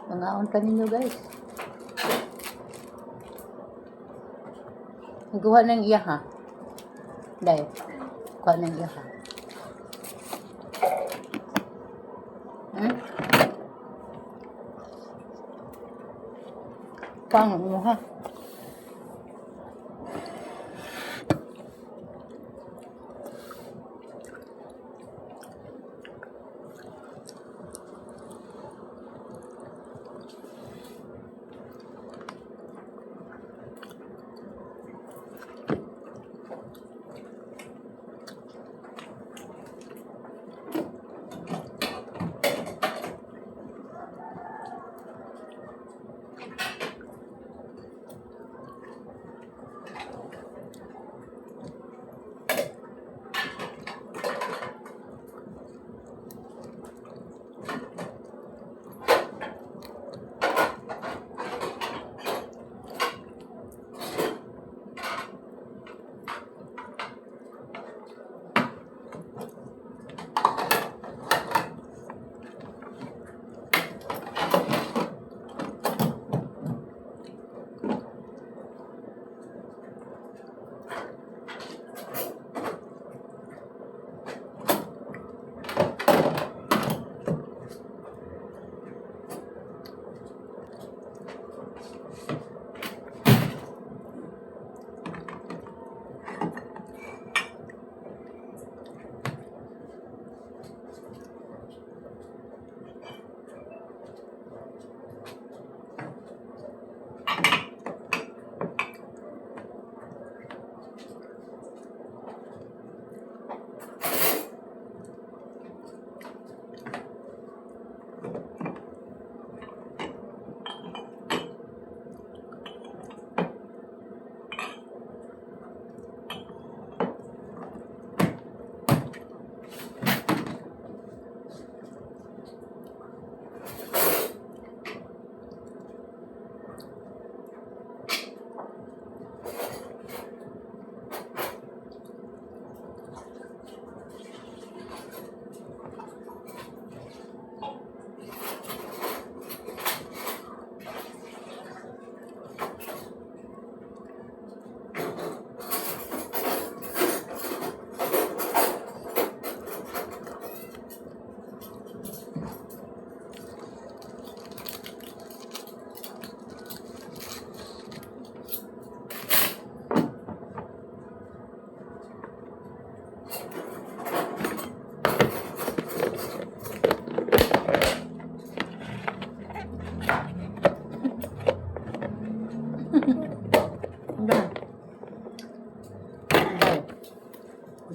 Nangaon ka ninyo guys. Kuha ng iya ha. Dahil. Kuha ng iya ha. Hmm? Pang mo ha.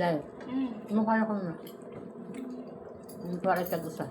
Dahil. Ano kaya ko na? Ano kaya ka gusto?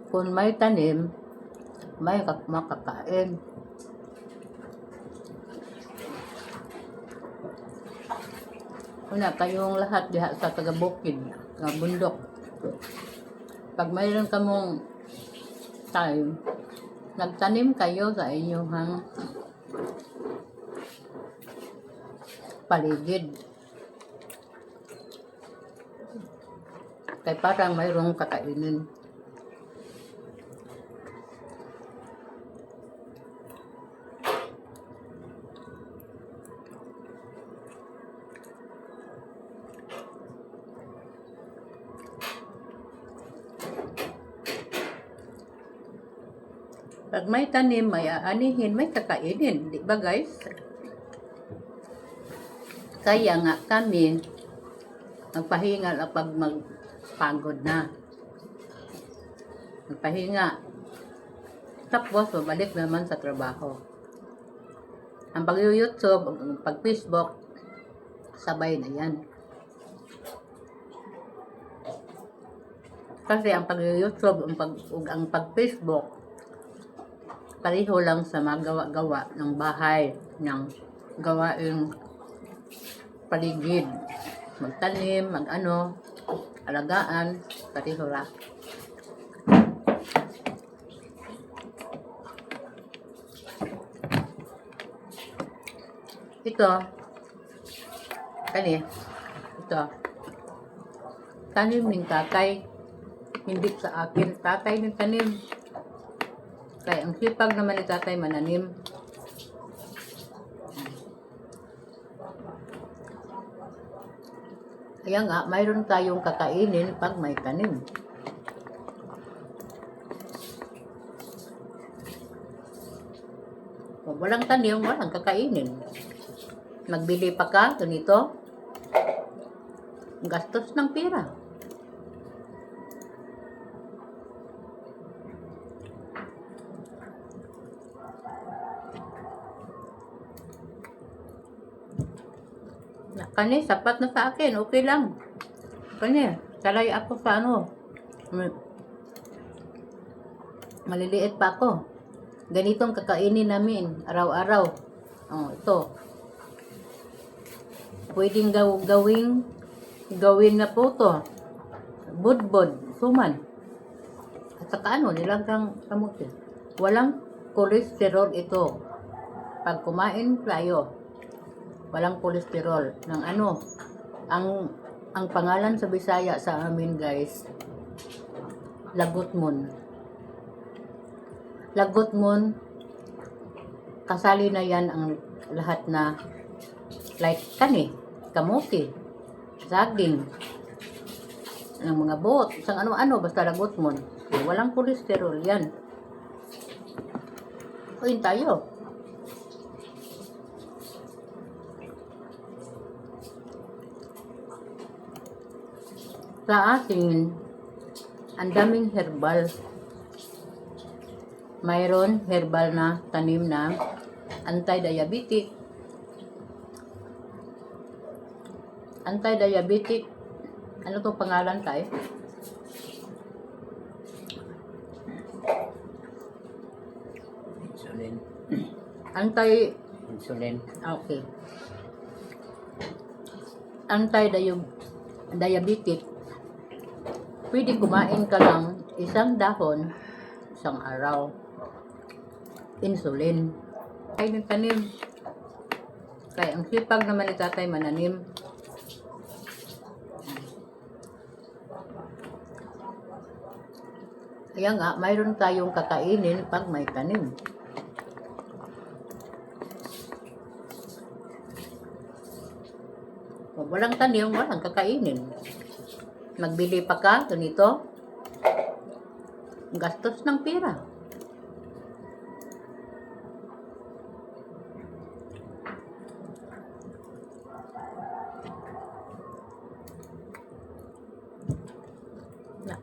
Kung may tanim, may makakain. Una, kayong lahat diha sa taga-bukid, nga bundok. Pag mayroon kamong time, nagtanim kayo sa inyong paligid. Kaya parang mayroong kakainin. Pag may tanim, may aanihin, may kakainin. Di ba guys? Kaya nga kami, magpahinga na pag magpagod na. Magpahinga. Tapos, babalik naman sa trabaho. Ang pag-YouTube, ang pag-Facebook, sabay na yan. Kasi ang pag-YouTube, ang pag-Facebook, pareho lang sa magawa-gawa ng bahay, ng gawaing paligid. Magtanim, alagaan, pareho lang. Ito, tanim ng tatay, hindi sa akin, tatay ng tanim. Kaya ang sipag naman ni tatay mananim. Kaya nga, mayroon tayong kakainin pag may tanim. Kung walang tanim, walang kakainin. Magbili pa ka, ganito, gastos ng pera. Kani, sapat na sa akin, okay lang. Kani, salay ako sa maliliit pa ako. Ganitong kakainin namin, araw-araw. Oh, ito. Pwedeng gawin na po to. Budbod, suman. At saka nilagang kamuti. Walang kolesterol ito. Pag kumain tayo, walang kolesterol. Ang pangalan sa Bisaya sa amin, guys, lagutmon. Lagutmon, kasali na yan ang lahat na like kamuti, saging, ang mga buot, isang basta lagutmon. Walang kolesterol yan. Kuhin tayo. Sa atin, ang daming herbal. Mayroon herbal na tanim na anti-diabetic. Anti-diabetic. Ano to pangalan tayo? Insulin. Insulin. Okay. Anti-diabetic. Pwede kumain ka lang isang dahon, isang araw. Insulin. Ay, tanim. Kaya ang sipag naman ni tatay mananim. Kaya nga, mayroon tayong kakainin pag may tanim. Kung walang tanim, walang kakainin. Magbili pa ka, ganito, gastos ng pera.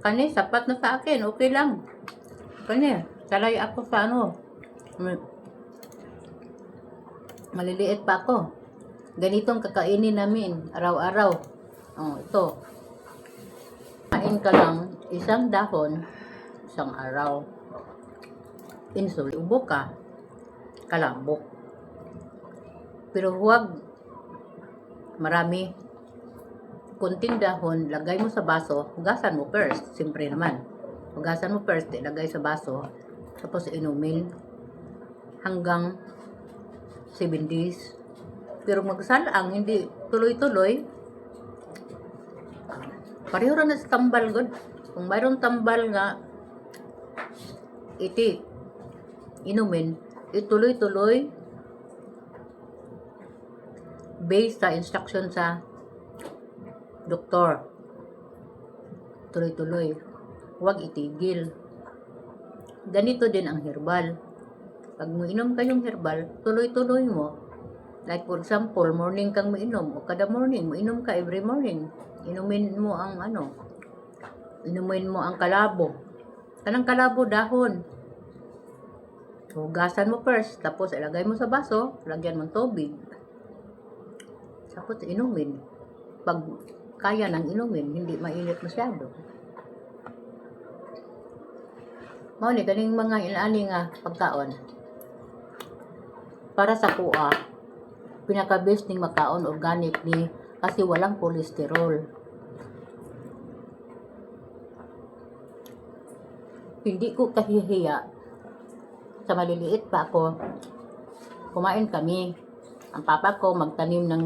Kani, sapat na sa akin, okay lang. Kani, salay ako sa maliliit pa ako. Ganitong kakainin namin, araw-araw. Oh, ito. Kain ka lang, isang dahon, isang araw. Insulin, ubo ka, kalambok. Pero huwag marami. Kunting dahon, lagay mo sa baso, hugasan mo first, siyempre naman. Hugasan mo first, ilagay sa baso, tapos inumin hanggang 7 days. Pero magsalang, hindi tuloy-tuloy. Pareho na sa tambal, good. Kung mayroong tambal nga, inumin, ituloy-tuloy based sa instruction sa doktor. Tuloy-tuloy. Huwag itigil. Ganito din ang herbal. Pag mo inom kayong herbal, tuloy-tuloy mo. Like for example, morning kang mainom, o kada morning, mainom ka every morning. Inumin mo ang inumin mo ang kalabo. Kanang kalabo dahon. Hugasan mo first, tapos ilagay mo sa baso, lagyan mo ng tubig. Tapos inumin. Pag kaya nang inumin, hindi mainit masyado. Mao ni kaning mga inaani nga pagkaon. Para sa kuha, pinaka-best ning makaon organic ni kasi walang kolesterol. Hindi ko kahihiya. Sa maliliit pa ako, kumain kami. Ang papa ko magtanim ng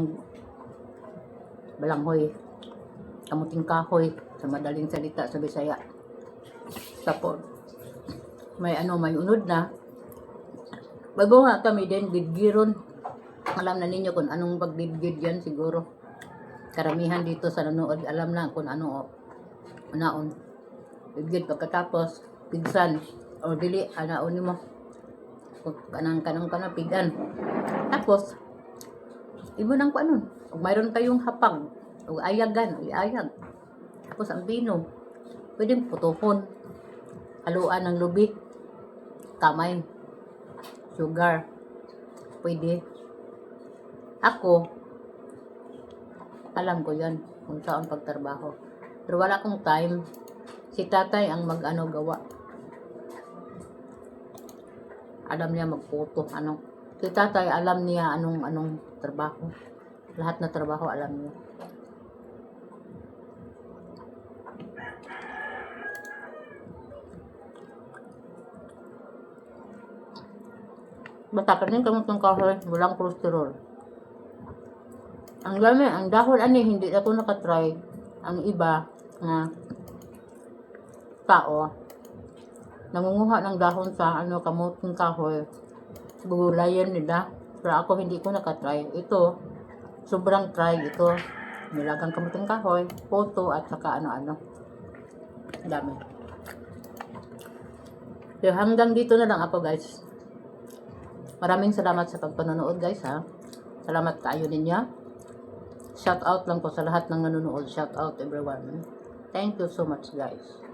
balanghoy, kamuting kahoy, sa madaling salita sa Bisaya. Tapos, may unod na. Bago nga kami din, gidgiron. Alam na ninyo kung anong pagdidgid yan siguro. Karamihan dito sa nanood, alam na kung ano naon. Gidgid pagkatapos, pigsan. O dili, anaon mo. Kanang pigan. Tapos, ibo nang kuanon. Kung mayroon kayong hapag, o ayagan, iayag. Tapos ang bino, pwedeng putuhon. Haluan ng lubi, kamay, sugar. Pwede. Ako, alam ko yan kung saan pagtrabaho. Pero wala akong time. Si tatay ang gawa. Alam niya magputo, Si tatay alam niya anong trabaho. Lahat na trabaho alam niya. Basta kanin kamutong kahoy, walang kolesterol. Ang dahon hindi ako nakatry. Ang iba na tao nangunguha ng dahon sa kamuting kahoy. Gulayan nila. Pero ako hindi ko nakatry. Ito, sobrang try ito. Nilagang kamuting kahoy, poto at saka dami. So hanggang dito na lang ako guys. Maraming salamat sa pagpanonood guys ha. Salamat kayo ninyo. Shout out lang po sa lahat ng nanonood. Shout out everyone. Thank you so much guys.